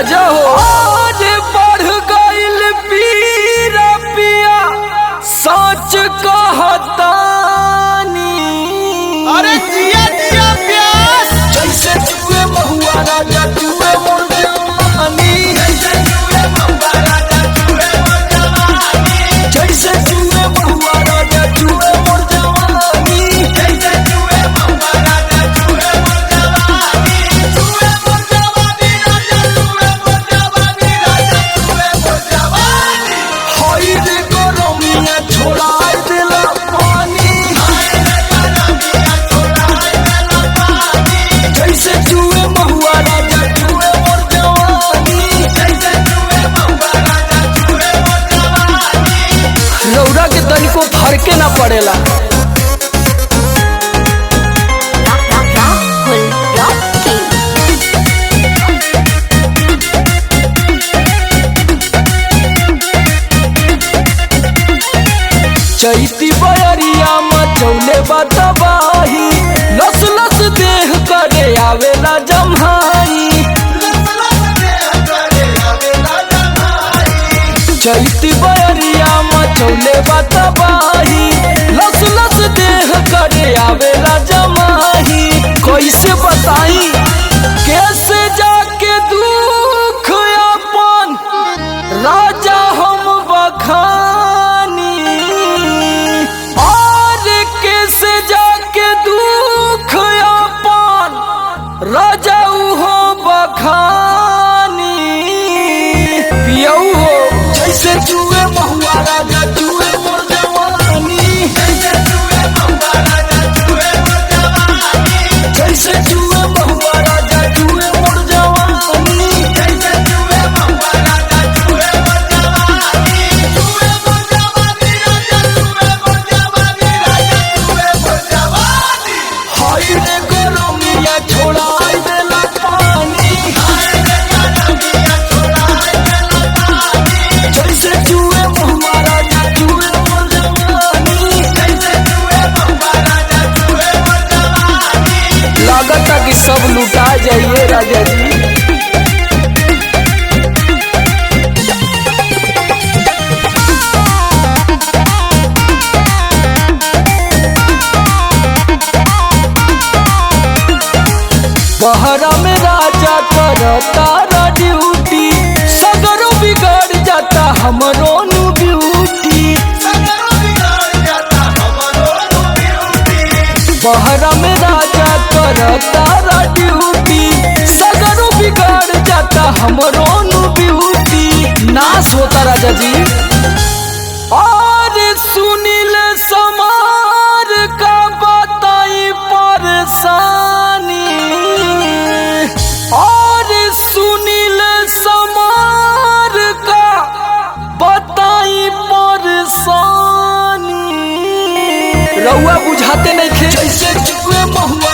राजा हो। आज बढ़ गइल पीरा पिया सच कहतानी। अरे जिया जिया प्यास जैसे जुए महुआ राजा जुए मोर जवानी। जैसे जुए महुआ राजा जुए मोर जवानी। जैसे जुए महुआ राजा जुए मोर जवानी। जैसे जुए महुआ राजा जुए मोर जवानी। जुए मोर जवानी राजा जुए मोर जवानी राजा जुए मोर जवानी। हाय रे गरमिया छोड़ाई देला पानी। हाय रे गरमिया छोड़ाई देला पानी। जैसे जुए महुआ राजा जुए मोर जवानी। जैसे जुए महुआ राजा जुए मोर जवानी। रौरा के तनिको फरके ना पड़ेला। Rahul Rocky. चैती बयरिया मचौले बतबाही। लस लस देह करे आवेला जम्हाई। चैती बयरिया मचौले बतबाही। लस लस देह करे आवेला जमाही। कैसे बताई कैसे जाके दुख अपन राजा हम बखानी। और कैसे जाके दुख अपन राजा हो बखानी। पियऊ हो जैसे जुए महुआ राजा जुए मोर जवानी। जैसे जुए महुआ राजा जुए मोर जवानी। जैसे जुए महुआ राजा जुए मोर जवानी। जैसे जुए महुआ राजा जुए मोर जवानी। जुए मोर जवानी राजा जुए मोर जवानी राजा जुए मोर जवानी। हाय रे गरमिया छोड़ाई देला पानी। हाय रे गरमिया छोड़ाई देला पानी। जैसे जुए महुआ राजा जुए मोर जवानी। जैसे जुए महुआ राजा जुए मोर जवानी। लागता कि सब लुटा जाइए राजा जी। बहरा में राजा करता ड्यूटी। सगरो बिगड़ जाता हमरो नु ब्यूटी। सगरो बिगड़ जाता हमरो ब्यूटी। बहरा में राजा करता ड्यूटी। सगरो बिगड़ जाता हमरो नु ब्यूटी। नाश होता राजा जी। और सुनील समार का बताई परेशानी। और सुनील समार का बताई परेशानी। रउआ बुझाते नहीं खे जैसे जुए महुआ